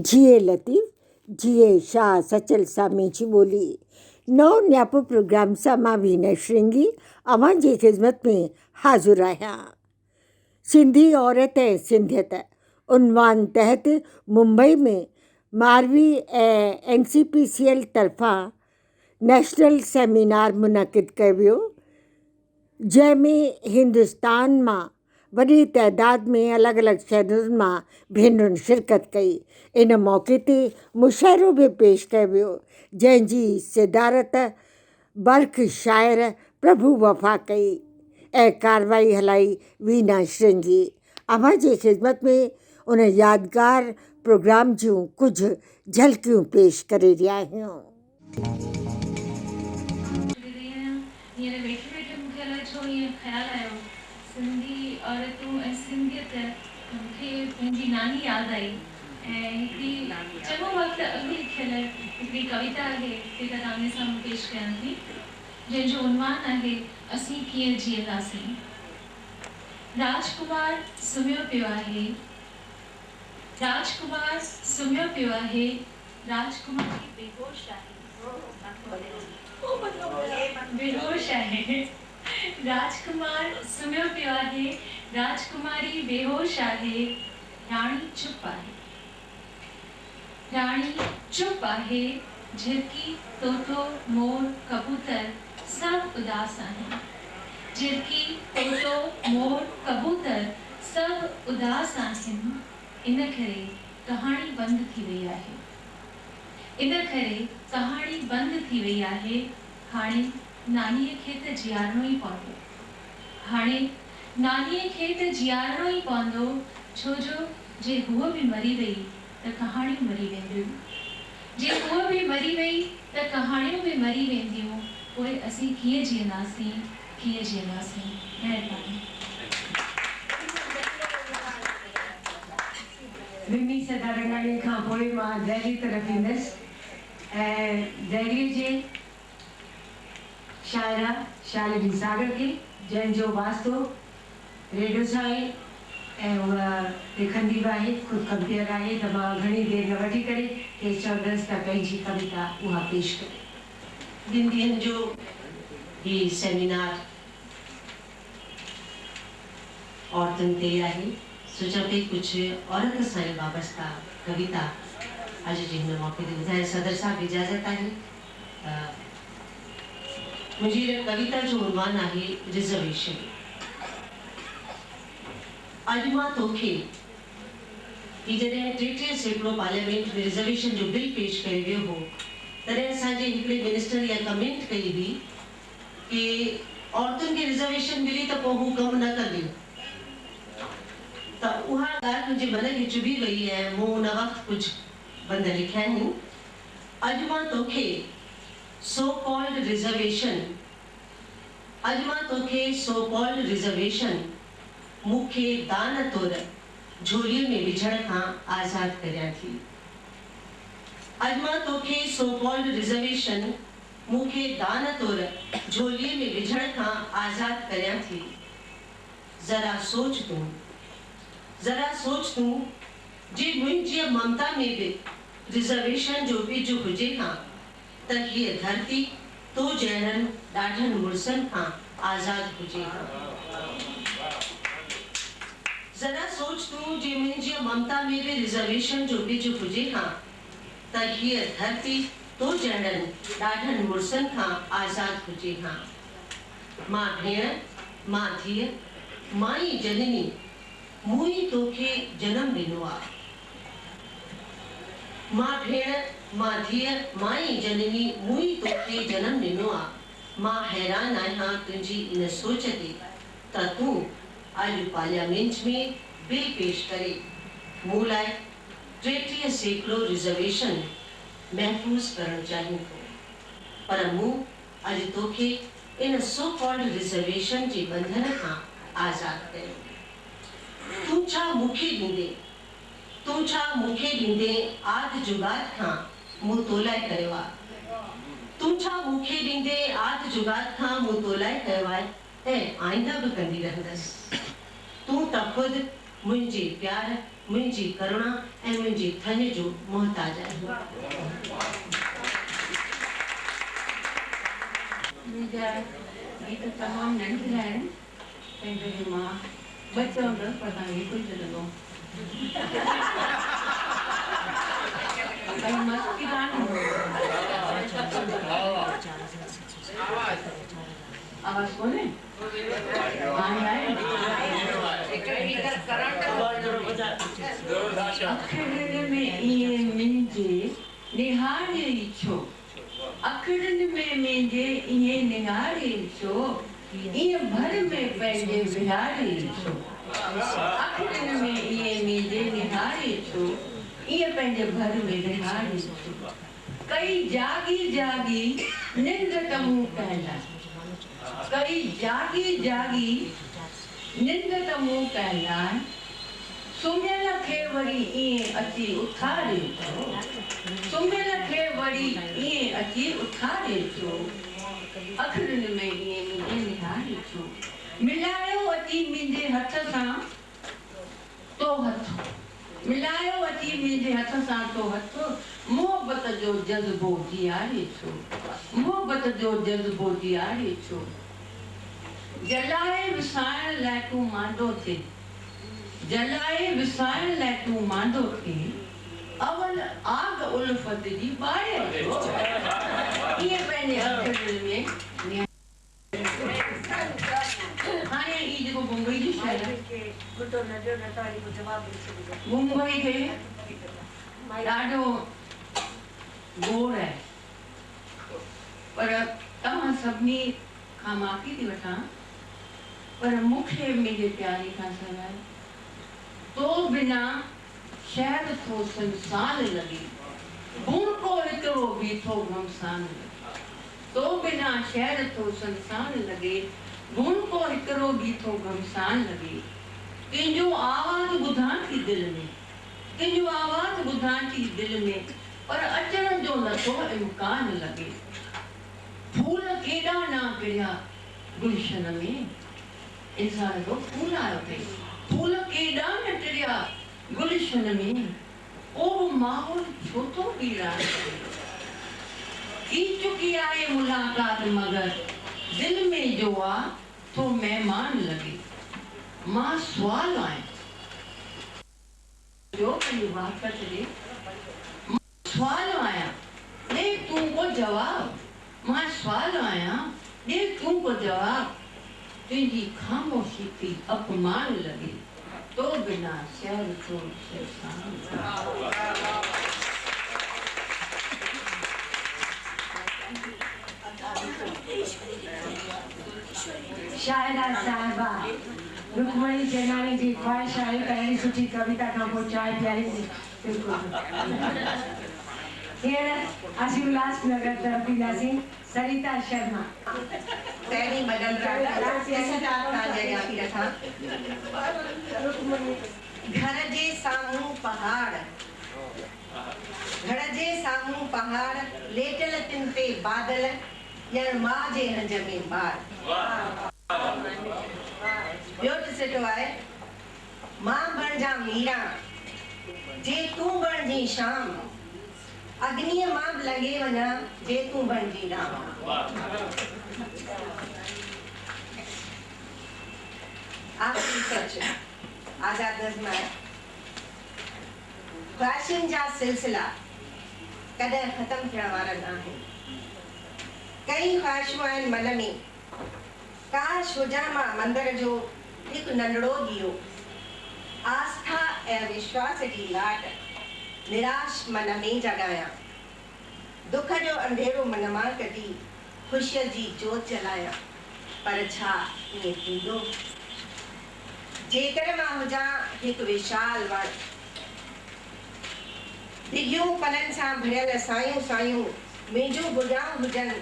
जिए लतीफ़, जिए शाह सचल सामेची ॿोली। नओं न्यापो प्रोग्राम सां मां वीना श्रृंगी अवां जी ख़िदमत में हाज़ुर आहियां। सिंधी औरत ऐं सिंधियत उनवान तहत मुंबई में मारवी ऐं NCPCL तरफ़ां नेशनल सेमिनार मुनक़िद कयो वियो, जंहिंमें हिंदुस्तान मां वॾी तइदाद में अलॻि अलॻि शहरनि मां भेनरुनि शिरकत कई। इन मौक़े ते मुशाइरो बि पेश कयो वियो, जंहिंजी सिदारत बर्ख शाइर प्रभु वफ़ा कई ऐं कारवाई हलाई वीना श्रृंगी। अवां जी ख़िदमत में उन यादगार प्रोग्राम जूं कुझु झलकियूं पेश करे रहिया आहियूं। हींअर वेठे वेठे मूंखे अलाए छो ईअं ख़्यालु आयो, सिंधी औरतूं ऐं सिंधियत, मूंखे मुंहिंजी नानी यादि आई ऐं हिकिड़ी चङो वक़्तु अॻु लिखियल हिकिड़ी कविता आहे, जेका तव्हांजे साम्हूं पेश कयां थी, जंहिंजो उनवान आहे असीं कीअं जीअंदासीं। राजकुमार सुम्हियो पियो आहे, राजकुमार सुम्हियो पियो आहे, राजकुमारी बेहोश आहे, बेहोश आहे। राजकुमार सुम्हियो पियो आहे, राजकुमारी बेहोश आहे, राणी चुप आहे, राणी चुप आहे, झिरकी तोतो मोर कबूतर सब उदास आहिनि, झिरकी तोतो मोर कबूतर सब उदास आहिनि। इन करे कहाणी बंदि थी वई आहे, इन करे कहाणी बंदि थी वई आहे। हाणे नानीअ खे त जियारणो ई पवंदो, हाणे नानीअ खे त जियारणो ई पवंदो, छो जो जे हूअ बि मरी वई त कहाणियूं मरी वेंदियूं, जे हूअ बि मरी वई त कहाणियूं बि मरी वेंदियूं। पोइ असीं कीअं जीअंदासीं, कीअं जीअंदासीं। महिरबानी। विमी सदारंगाणी खां पोइ मां दिल्ली तरफ़ ईंदसि ऐं दिल्लीअ जे शाइरा शालिनी सागर खे, जंहिंजो वास्तो रेडियो सां आहे ऐं उहा लिखंदी बि आहे, ख़ुदि कंपेयर आहे, त मां घणी देरि न वठी करे के चवंदसि त पंहिंजी कविता उहा पेश करे। ॿिनि ॾींहंनि जो हीउ सेमिनार औरतुनि ते आहे, सोचा पई कुझु औरत सां ई वाबस्ता कविता अॼु जे हिन मौक़े ते ॿुधाए। सदर साहब इजाज़त आहे। मुंहिंजी कविता जो उनवान आहे रिजर्वेशन। अॼु मां तोखे ही जॾहिं 33 सैकड़ो पार्लियामेंट में रिजर्वेशन जो बिल पेश कयो वियो हो, तॾहिं असांजे हिकिड़े मिनिस्टर इहा कमेंट कई हुई कि औरतुनि खे रिजर्वेशन मिली त पोइ हू कमु न कंदियूं, त उहा ॻाल्हि मुंहिंजे मन खे चुभी वई ऐं मूं उन वक़्तु कुझु बंद लिखिया आहिनि। अॼु मां तोखे सो कॉल्ड रिजर्वेशन, अॼु मां तोखे सो कॉल्ड रिजर्वेशन मूंखे दान तौर झोलीअ में विझण खां आज़ाद करियां थी। अॼु मां तोखे सो कॉल्ड रिजर्वेशन मूंखे दान तौर झोलीअ में विझण खां आज़ाद करियां थी। ज़रा सोच तूं, ज़रा सोच तूं, जे मुंहिंजी ममता में बि रिजर्वेशन जो बिज हुजे हा त हीअ धरती तो जहिड़नि ॾाढनि मुड़सनि खां आज़ाद हुजे हा। ज़रा सोच तूं, जे मुंहिंजी ममता में बि रिजर्वेशन जो बिज हुजे हा त हीअ धरती तो जहिड़नि ॾाढनि मुड़सनि खां आज़ाद हुजे हा। मां भेण, मां धीअ, मां ई जननी, मूं ई तोखे जनम ॾिनो आहे। मां भेण, मां धीअ, मां ई जननी, मूं ई तोखे जनम ॾिनो आहे। मां हैरान आहियां तुंहिंजी इन सोच ते त तूं अॼु पार्लियामेंट में बिल पेश करे मूं लाइ 33 सैकड़ो रिजर्वेशन महफ़ूज़ करणु चाहीं थो, पर मूं अॼु तोखे इन सो कॉल्ड रिजर्वेशन जे बंधन खां आज़ाद कयो। तूं छा मूंखे ॾींदे, तूं छा मूंखे ॾींदे आदि जुगाद खां मूं तोलाए कयो आहे। तूं छा मूंखे ॾींदे आदि जुगाद खां मूं तोलाए कयो आहे ऐं आईंदा बि कंदी रहंदसि। तूं त ख़ुदि मुंहिंजे प्यार मुंहिंजी करुणा ऐं मुंहिंजी थञ जो मोहताज आहियो। मुंहिंजा गीत तमामु नंढड़ा आहिनि, तंहिं करे मां ॿ चवंदसि पर तव्हांखे हिकु ई लॻंदो। पर मस्ती कान आवाज़ कोन्हे अखड़नि में ईअं मुंहिंजे निहारे छो, अखड़नि में मुंहिंजे ईअं निहारे छो, ईअं भर में पंहिंजे विहारे छो, अखड़नि में ईअं मुंहिंजे निहारे छो, ईअं पंहिंजे भर में विहारे छो, कई जागी जागी निंड त मूं कहला, कई जागी जागी निंड त मूं कहला, सुम्हियल खे वरी ईअं अची उथारे छो, सुम्हियल खे वरी ईअं अची उथारे छो, अखड़नि में ईअं मुंहिंजे निहारे छो, मिलायो अची मुंहिंजे हथ सां तो हथ, मिलायो अची मुंहिंजे हथ सां तो हथ, मोहबत जो जज़्बो जियारे छो, मोहबत जो जज़्बो जियारे छो, जलाए विसाइण लाइ तूं मांडो थिए, जलाए विसाइण लाइ तूं मांडो थिए, अवल आग उल्फत जी ॿारे छो, इहे पंहिंजे अखड़नि में। हाणे ई जेको मुंबई जी शहर मुंबई खे ॾाढो गोड़ आहे, पर तव्हां सभिनी खां माफ़ी थी वठां, पर मूंखे मुंहिंजे प्यारे खां सवाइ तो बिना शहर थो संसार लॻे, भूको हिकिड़ो बीठो घमसान लॻे, तो बिना शहर थो संसार लॻे, भूको हिकिड़ो बीठो घमसान लॻे, कंहिंजो आवाज़ ॿुधां थी दिलि में, कंहिंजो आवाज़ ॿुधां थी दिलि में, पर अचण जो नथो इम्कान लॻे, फूल केॾा न पिया गुलशन में, इंसान जो फूल आयो अथई, फूल केॾा न टिड़िया गुलशन में, ओ माहौल छो थो वीरान थी चुकी आहे मुलाक़ात, मगर दिल में जो आ तो मेहमान लगे, मां सवाल आहियां जो पंहिंजी वाक़त ॾे, सवाल आहियां ॾे तूं को जवाब, मां सवाल आहियां ॾे तूं को जवाब, तुंहिंजी ख़ामोशी थी अपमान लगे, तो बिना शहर थो शैतान। शायरा साहिबा रुक्मणी जनानी जी ख्वाहिश आहे त अहिड़ी सुठी कविता खां पोइ चांहि पीआरींदी। बिल्कुलु हींअर असीं उल्हासनगर तरफ़ ईंदासीं। सरिता शर्मा पहिरीं बदल घर जे साम्हूं पहाड़, घर जे साम्हूं पहाड़, लेटल तिन ते बादल, ॼण मां जे हंज में ॿार। ॿियो ॾिसजो आहे, मां बणिजां मीरा जे तूं बणिजी शाम, अग्नीअ मां बि लॻे वञा जे तूं बणिजी राम। आख़िरी सच आज़ाद नज़्म आहे, ख्वाहिशुनि जा सिलसिला कॾहिं ख़तमु थियण वारा न आहिनि। कई ख्वाहिशूं आहिनि मन में, काश हुजां मां मंदर जो हिकु नंढड़ो ॾीओ, आस्था ऐं विश्वास जी लाट निराश मन में जॻायां, दुख जो अंधेरो मन मां कढी ख़ुशीअ जी जोत जलायां। पर छा ईअं थींदो जेकर मां हुजां हिकु विशाल वण, डिघियूं पलनि सां भरियल सायूं सायूं मुंहिंजूं भुजाऊं हुजनि,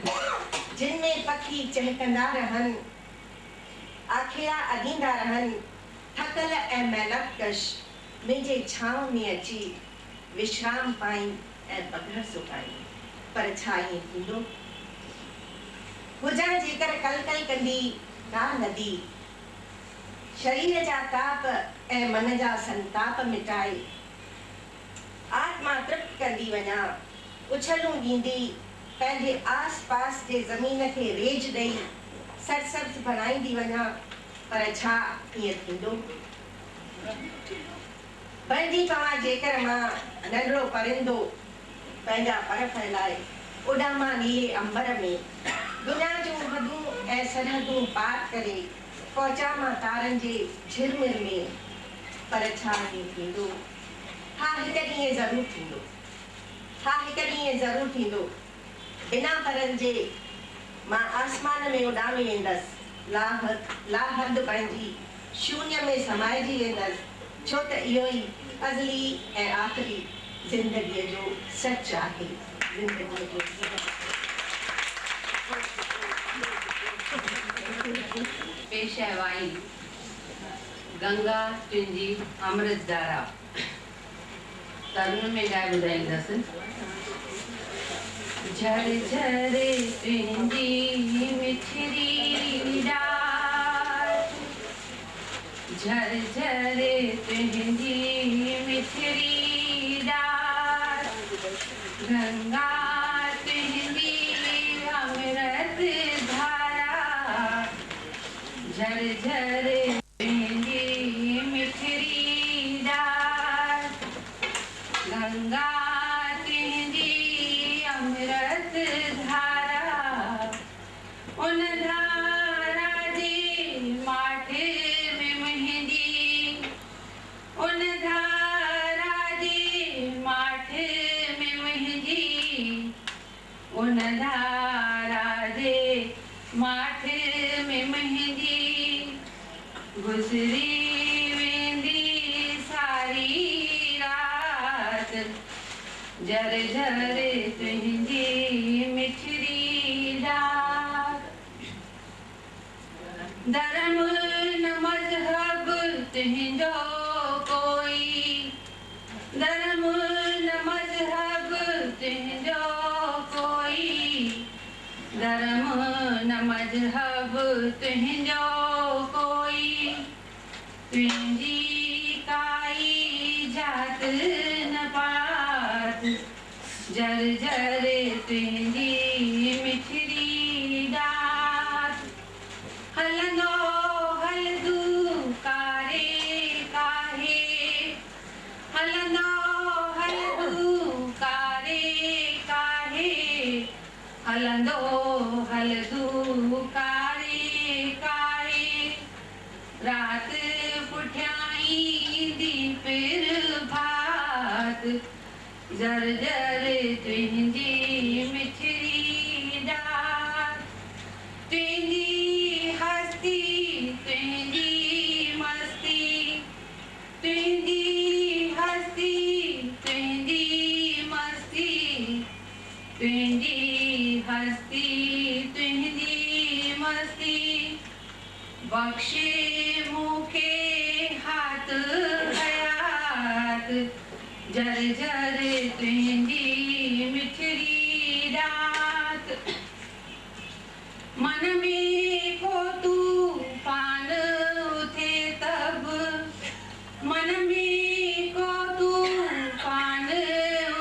जिन में पखी चहकंदा रहनि, आखिया अॻींदा रहनि, थकल ऐं महिनत कश मुंहिंजे छांव में अची विश्राम पाईं ऐं पघर सुकाईं। पर छा ईअं थींदो हुजां जेकर कल कंदी का नदी, शरीर जा ताप ऐं मन जा संताप मिटाए आत्मा तृप्त कंदी वञा, उछलूं ॾींदी पंहिंजे आस पास जे ज़मीन खे रेज ॾेई सरसब्ज़ बणाईंदी वञा, पर छा ईअं थींदो? बणिजी पवां जेकर मां नंढड़ो परिंदो पंहिंजा पर फैलाए उॾामां नीले अंबर में, दुनिया जूं हदूं ऐं सरहदूं पार करे पहुचामां तारनि जे झिरमिर में, पर छा ईअं थींदो? हा, हिकु ॾींहुं ज़रूरु थींदो। हा, हिकु ॾींहुं ज़रूरु थींदो। बिना परनि जे मां आसमान में उॾामी वेंदसि, लाहद बणिजी शून्य में समाइजी वेंदसि, छो त इहो ई अज़ली ऐं आख़िरी ज़िंदगीअ जो सच आहे। ज़िंदगीअ जो पेश आहे वाइन गंगा तुंहिंजी अमृत धारा। तरुण में ॻाए ॿुधाईंदसि। झर झरे तुंहिंजी मिठड़ी डार, झर झरे तुंहिंजी मिठड़ी डार, गंगा तुंहिंजी अमृत धारा, झर झरे तुंहिंजी मिठड़ी डार, गंगा तुंहिंजी अमृत धारा, उन धारा जे माठ में मुंहिंजी, उन धारा जे माठ में मुंहिंजी, उन धारा जे माठ में मुंहिंजी, गुज़री वेंदी सारी रात, झर झर तुंहिंजी मिठड़ी डार। धर्म न मज़हब तुंहिंजो कोई, धर्म न मज़हब तुंहिंजो कोई, धर्म न मज़हब तुंहिंजो कोई, तुंहिंजी काई जात न पात, झर झर तुंहिंजी मिठड़ी डार। हलंदो हलंदू कारे काहे, हलंदो हलंदू कारे काहे, हलंदो हलंदू कारे काहे, रात पुठियां ईंदी फिर भात, झर झर तुंहिंजी मिठड़ी डार। तुंहिंजी हस्ती तुंहिंजी मस्ती, तुंहिंजी हस्ती तुंहिंजी मस्ती, तुंहिंजी हस्ती तुंहिंजी मस्ती, बख्शे मूंखे हाथ हयात, झर झर तुंहिंजी मिठड़ी डात। मन में को तूफान उथे तब, मन में को तूफान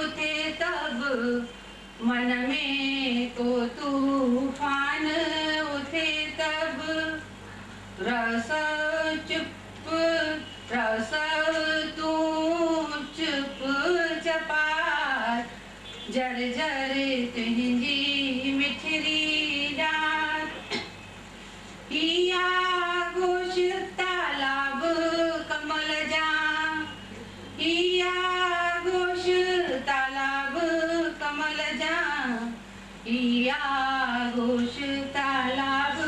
उथे तब, मन में को तूफान उथे तब, रस चुप रस तू चुप चपात, झर झर तुंहिंजी मिठड़ी डात। हिया गोश तालाब कमल जा, हिया गोश तालाब कमल जा, हिया गोश तालाब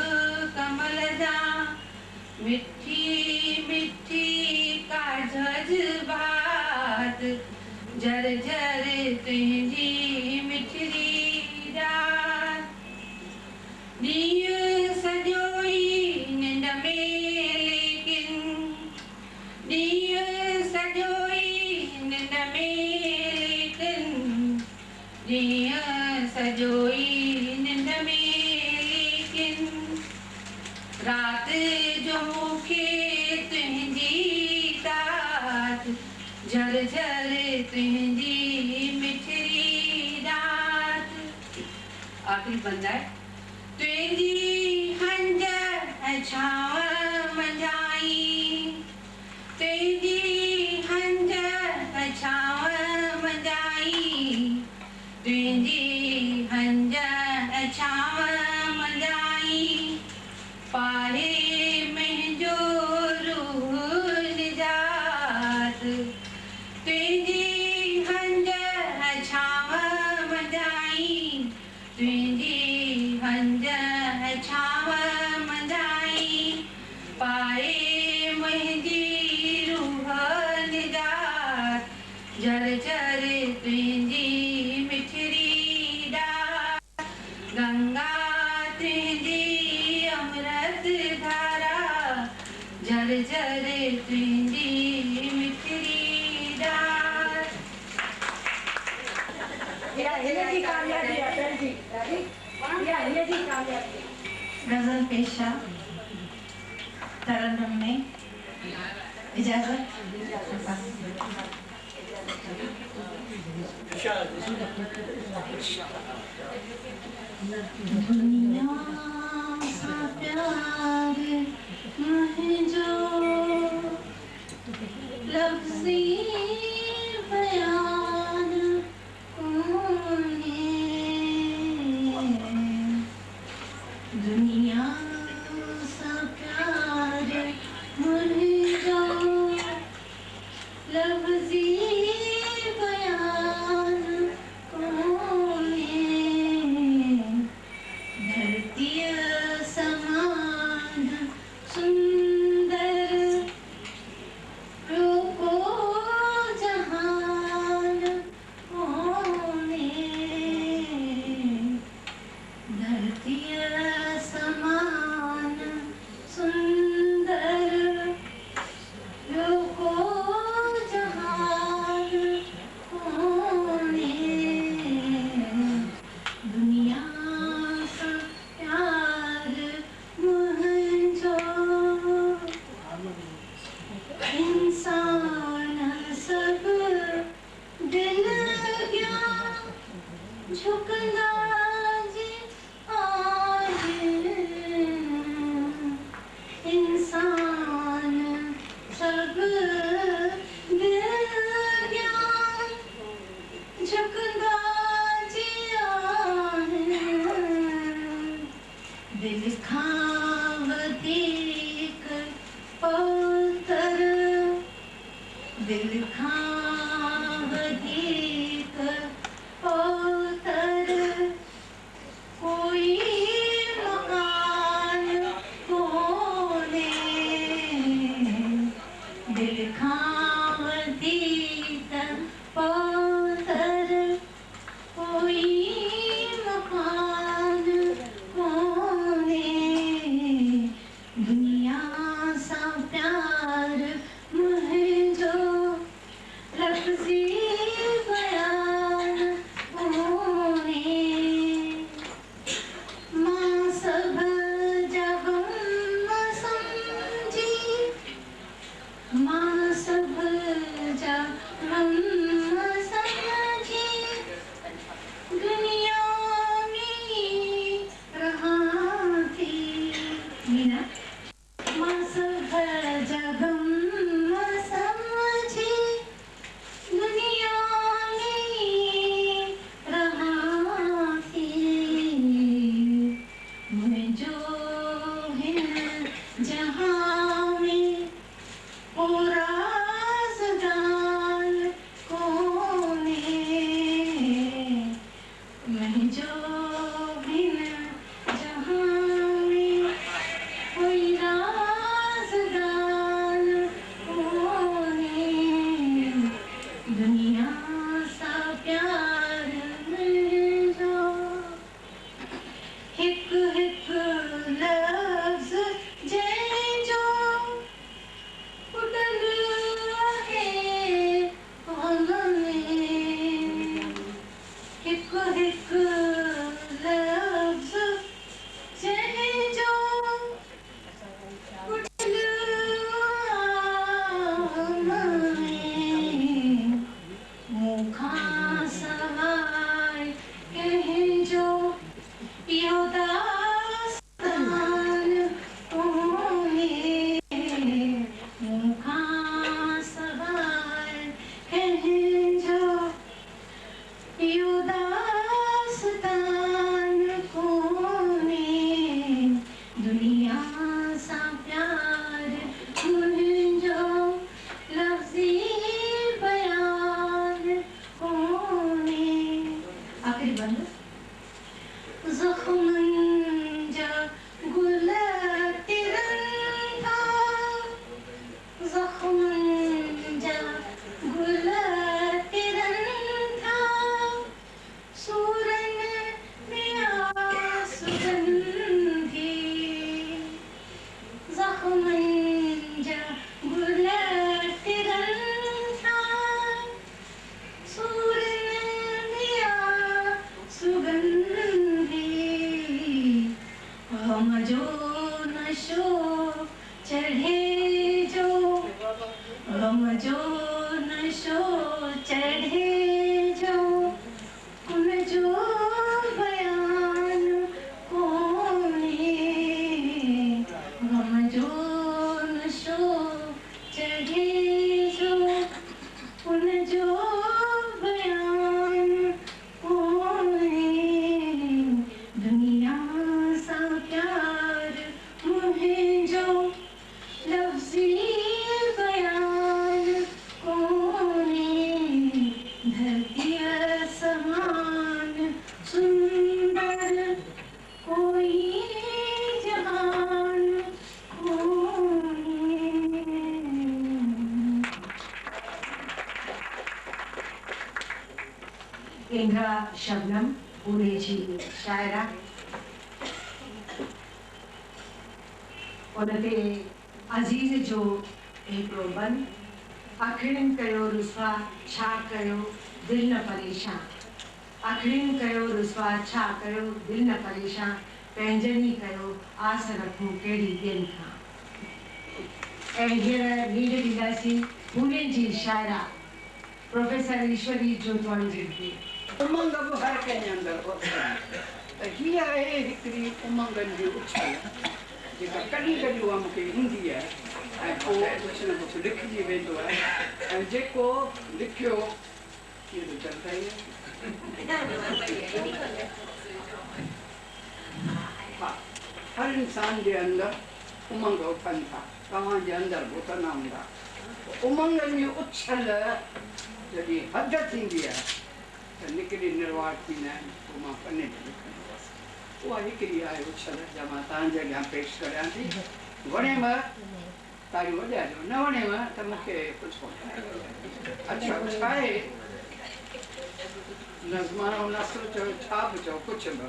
कमल जा, मिठी मिठी का जज्बात, झर झर तुंहिंजी मिठड़ी डात। ॾींहुं सॼो ई निंड में लेकिन, ॾींहुं सॼो ई निंड में लेकिन, ॾींहुं सॼो ई निंड में लेकिन, रात जो मूंखे आखिरी बंदा है। तुझी हंज छाव मंझाई, तुझी हंज छाव मंझाई, तुझी हंज छाव मंझाई, पारे मुंहिंजो रूह निजात, तुझी हंज छाव मंझाई, तुझी हंज छाव मंझाई, पाए मुंहिंजी रूह निजात, जर जर तुझी मिठड़ी डार, गंगा तुझी अमृत धारा, जर जर तुझी मिठड़ी डार। गजल पेशा तरन्नुम में इजाजत। दुनिया सा प्यार मुझो लफ्ज़ी बयान कोने, दुनिया सा प्यार मुझो लफ्ज़ी बयान कोने, धरती समान सुंदर रूपो जहान कोने, धरती समान सुंदर रूपो जहान कोने, दुनिया सा प्यार मुझो इंसान सब दिल गया झुकना जी आज, इंसान सब दिल गया झुकना जी आज, दिल खावती पत्थर, दिल खावती पत्थर, कोई मकान कोने, दिल खावती पत्थर, कोई मकान कोने, दुनिया सा प्यार मुझो लफ्ज़ी बयान कोने, मां सब जगम समझी, मां सब जगम समझी, दुनिया में रहा थी मीना, मां सब जगम समझी, दुनिया में रहा थी, मुझो हिन जहां में पूरा सदान कोने, मुझो हिन जहां में कोई राज़दान कोने, दुनिया सा प्यार मुझो हिक हिक लफ्ज़ जंहिंजो उॾल आहे क़ौम में, हिक हिक लफ्ज़ जंहिंजो उॾल आहे, मूंखां सवाइ कंहिंजो इहो दास्तान कोन्हे मूंखां सवाइ कंहिंजो इहो दास्तान कोन्हे दुनिया सां प्यार मुंहिंजो लफ़्ज़ी बयान कोन्हे। आख़िरी बंद ज़ख़्मनि जा गुल तिरनि था ज़ख़्मनि जा गुल तिरनि था सूरनि में सुगंधी ज़ख़्मनि जा गुल तिरनि था सूरनि में सुगंधी गम जो नशो चढ़े जो गम जो नशो चढ़े जो उन जो बयान कोन्हे गम जो नशो चढ़े जो उन जो बयान कोन्हे दुनिया सां प्यार मुंहिंजो लफ़्ज़ी बयान कोन्हे धरतीअ समान सुंदर कोई जहान कोन्हे। इंद्रा शबनम पुणे जी शायरा उनते अज़ीज़ जो हिकिड़ो बंद अखिड़ियुनि कयो रुसवा छा कयो दिलि न परेशान अखिड़ियुनि कयो रुसवा छा कयो दिलि न परेशान पंहिंजनि ई कयो आस रखूं कहिड़ी ॿियनि खां। ऐं हींअर नीड ॾींदासीं पुणे जी शायरा प्रोफेसर ईश्वरी जोतवाणी जी खे। उमंग बि हर कंहिंजे अंदरि होती त हीअ आहे हिकिड़ी उमंगनि जी उछल जेका कॾहिं कॾहिं उहा मूंखे ईंदी आहे ऐं पोइ कुझु न कुझु लिखिजी वेंदो आहे ऐं जेको लिखियो हा हर इंसान जे अंदरि उमंग उथनि था तव्हांजे अंदरि बि उथंदा हूंदा उमंगनि जी उछल जॾहिं हद थींदी आहे त निकिरी निर्वाह थींदा आहिनि पोइ मां पने ते लिखंदुसि उहा हिकिड़ी आहे उछल जा मां तव्हांजे अॻियां पेश करियां थी वणेव तारियूं वॼाइजो न वणेव त मूंखे कुझु कोन अच्छा छा आहे नज़मानो नस्र चयो छा बि चओ कुझु बि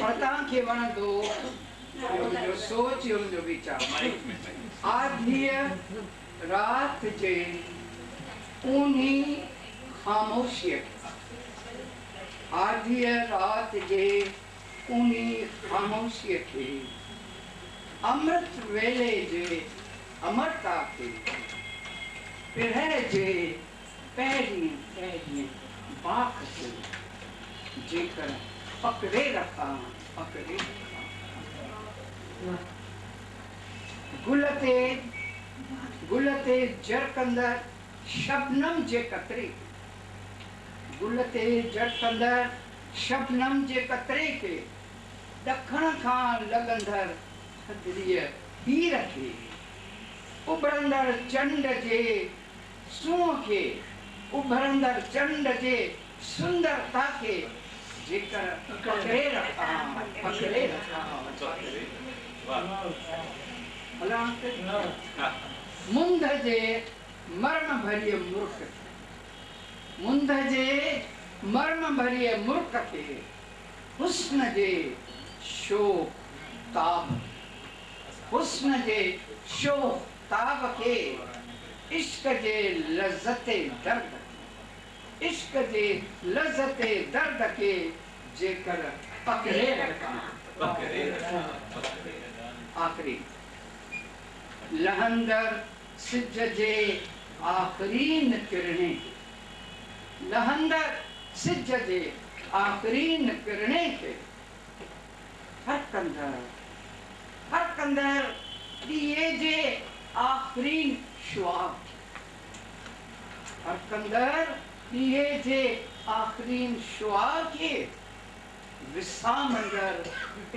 पर तव्हांखे वणंदो मुंहिंजो सोच मुंहिंजो वीचार आधीअ राति जे ऊन्ही ख़ामोशीअ आधीअ राति जे ऊन्ही ख़ामोशीअ खे अमृत वेले जे अमरता खे पिरह जे पहिरीं पहिरीं बाख खे जेकर पकड़े रखां गुल ते जरकंदड़ शबनम जे कतरे गुल ते जरकंदड़ शबनम जे कतरे खे ॾखण खां लॻंदड़ थधिड़ीअ हीर खे उभरंदड़ चंड जे सूंहं खे उभरंदड़ चंड जे सुंदरता खे जेकर पकड़े रखां मुंद जे मर्म भरिय मुर्ख खे हुस्न जे शोक ताब खे इश्क जे लज़्ज़ते दर्द खे जेकर पकड़े रखां आख़िरी लहंदर सिज जे आख़िरीन किरणे खे हर कंदर दिए जे आखरीन शुआब हर कंदर दिए जे आखरीन शुआब के विसामंदर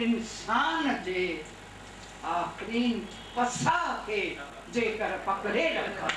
इंसान जे आखरीन पसा के जेकर पकड़े रखा